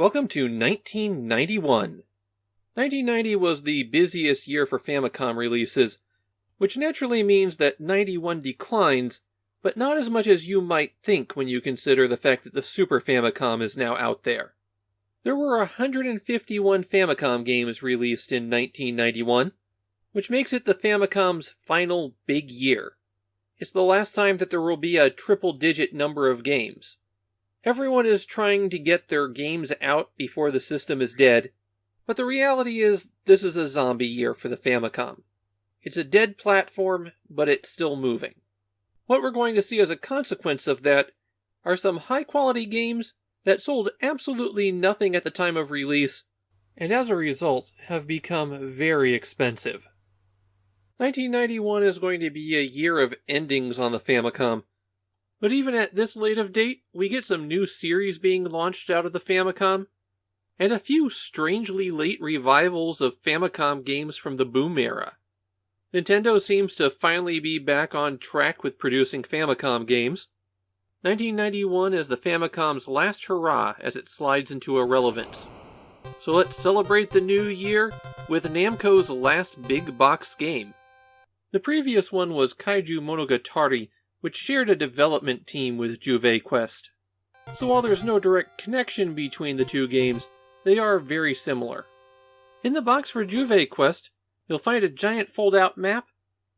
Welcome to 1991. 1990 was the busiest year for Famicom releases, which naturally means that 91 declines, but not as much as you might think when you consider the fact that the Super Famicom is now out there. There were 151 Famicom games released in 1991, which makes it the Famicom's final big year. It's the last time that there will be a triple-digit number of games. Everyone is trying to get their games out before the system is dead, but the reality is this is a zombie year for the Famicom. It's a dead platform, but it's still moving. What we're going to see as a consequence of that are some high-quality games that sold absolutely nothing at the time of release, and as a result have become very expensive. 1991 is going to be a year of endings on the Famicom, but even at this late of date, we get some new series being launched out of the Famicom, and a few strangely late revivals of Famicom games from the boom era. Nintendo seems to finally be back on track with producing Famicom games. 1991 is the Famicom's last hurrah as it slides into irrelevance. So let's celebrate the new year with Namco's last big box game. The previous one was Kaiju Monogatari, which shared a development team with Juvei Quest. So while there's no direct connection between the two games, they are very similar. In the box for Juvei Quest, you'll find a giant fold-out map,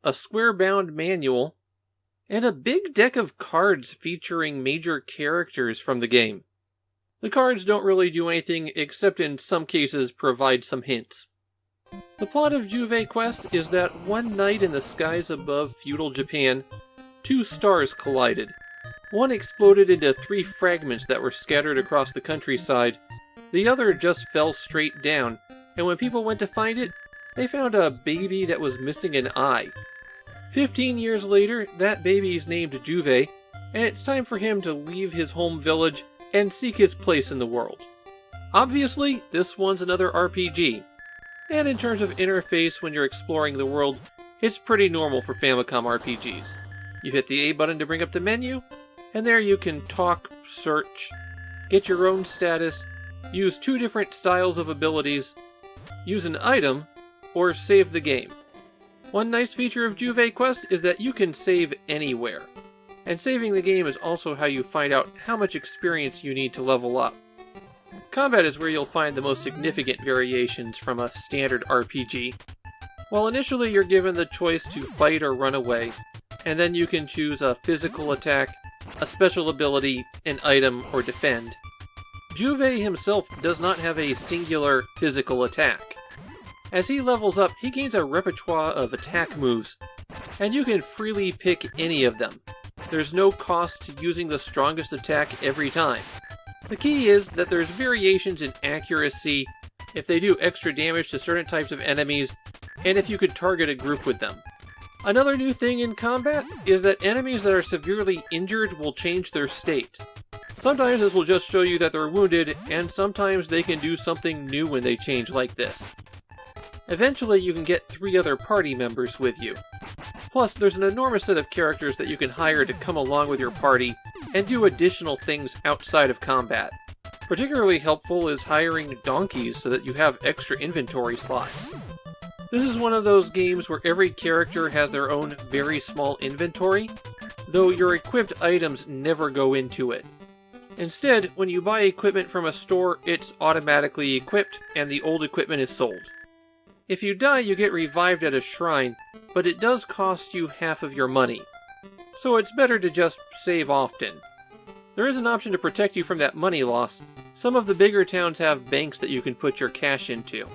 a square-bound manual, and a big deck of cards featuring major characters from the game. The cards don't really do anything except in some cases provide some hints. The plot of Juvei Quest is that one night in the skies above feudal Japan, two stars collided. One exploded into 3 fragments that were scattered across the countryside. The other just fell straight down, and when people went to find it, they found a baby that was missing an eye. 15 years later, that baby's named Juvei, and it's time for him to leave his home village and seek his place in the world. Obviously, this one's another RPG, and in terms of interface when you're exploring the world, it's pretty normal for Famicom RPGs. You hit the A button to bring up the menu, and there you can talk, search, get your own status, use 2 different styles of abilities, use an item, or save the game. One nice feature of Juvei Quest is that you can save anywhere, and saving the game is also how you find out how much experience you need to level up. Combat is where you'll find the most significant variations from a standard RPG. While initially you're given the choice to fight or run away, and then you can choose a physical attack, a special ability, an item, or defend. Juvei himself does not have a singular physical attack. As he levels up, he gains a repertoire of attack moves, and you can freely pick any of them. There's no cost to using the strongest attack every time. The key is that there's variations in accuracy, if they do extra damage to certain types of enemies, and if you could target a group with them. Another new thing in combat is that enemies that are severely injured will change their state. Sometimes this will just show you that they're wounded, and sometimes they can do something new when they change like this. Eventually you can get 3 other party members with you. Plus, there's an enormous set of characters that you can hire to come along with your party and do additional things outside of combat. Particularly helpful is hiring donkeys so that you have extra inventory slots. This is one of those games where every character has their own very small inventory, though your equipped items never go into it. Instead, when you buy equipment from a store, it's automatically equipped and the old equipment is sold. If you die, you get revived at a shrine, but it does cost you half of your money, so it's better to just save often. There is an option to protect you from that money loss. Some of the bigger towns have banks that you can put your cash into.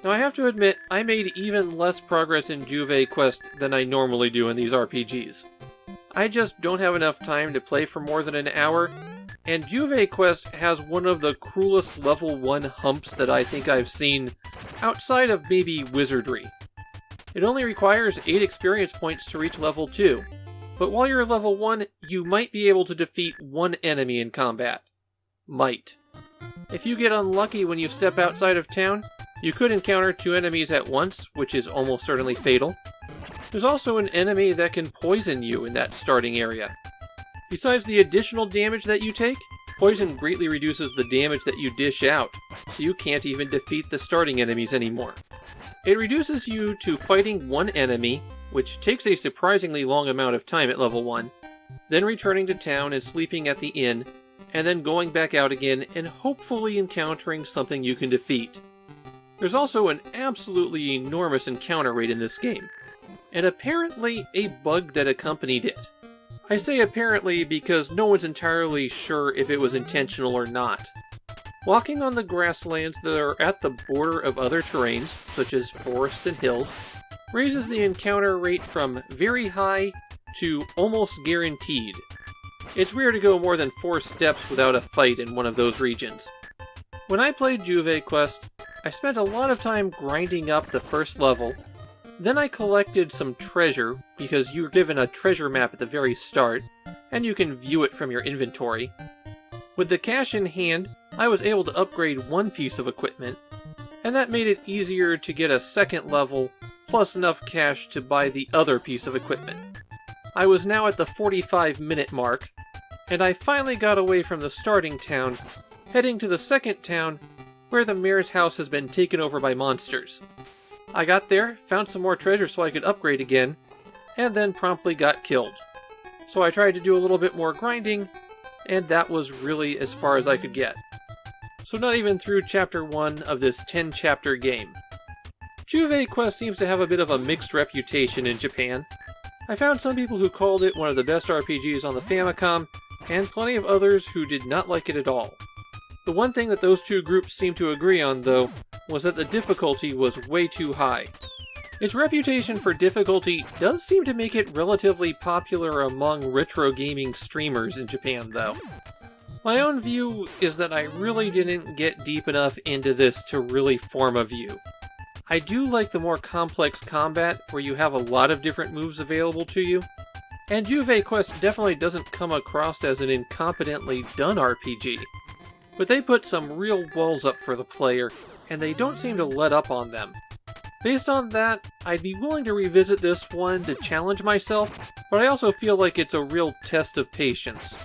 Now I have to admit, I made even less progress in Juvei Quest than I normally do in these RPGs. I just don't have enough time to play for more than an hour, and Juvei Quest has one of the cruelest level 1 humps that I think I've seen, outside of maybe wizardry. It only requires 8 experience points to reach level 2, but while you're level 1, you might be able to defeat 1 enemy in combat. Might. If you get unlucky when you step outside of town, you could encounter 2 enemies at once, which is almost certainly fatal. There's also an enemy that can poison you in that starting area. Besides the additional damage that you take, Poison greatly reduces the damage that you dish out, so you can't even defeat the starting enemies anymore. It reduces you to fighting one enemy, which takes a surprisingly long amount of time at level 1, then returning to town and sleeping at the inn, and then going back out again and hopefully encountering something you can defeat. There's also an absolutely enormous encounter rate in this game, and apparently a bug that accompanied it. I say apparently because no one's entirely sure if it was intentional or not. Walking on the grasslands that are at the border of other terrains, such as forests and hills, raises the encounter rate from very high to almost guaranteed. It's rare to go more than 4 steps without a fight in one of those regions. When I played Juvei Quest, I spent a lot of time grinding up the first level. Then I collected some treasure, because you're given a treasure map at the very start, and you can view it from your inventory. With the cash in hand, I was able to upgrade one piece of equipment, and that made it easier to get a second level, plus enough cash to buy the other piece of equipment. I was now at the 45-minute mark, and I finally got away from the starting town, heading to the second town, where the mayor's house has been taken over by monsters. I got there, found some more treasure so I could upgrade again, and then promptly got killed. So I tried to do a little bit more grinding, and that was really as far as I could get. So not even through Chapter 1 of this 10-chapter game. Juvei Quest seems to have a bit of a mixed reputation in Japan. I found some people who called it one of the best RPGs on the Famicom, and plenty of others who did not like it at all. The one thing that those two groups seemed to agree on, though, was that the difficulty was way too high. Its reputation for difficulty does seem to make it relatively popular among retro gaming streamers in Japan, though. My own view is that I really didn't get deep enough into this to really form a view. I do like the more complex combat, where you have a lot of different moves available to you, and Juvei Quest definitely doesn't come across as an incompetently done RPG. But they put some real walls up for the player, and they don't seem to let up on them. Based on that, I'd be willing to revisit this one to challenge myself, but I also feel like it's a real test of patience.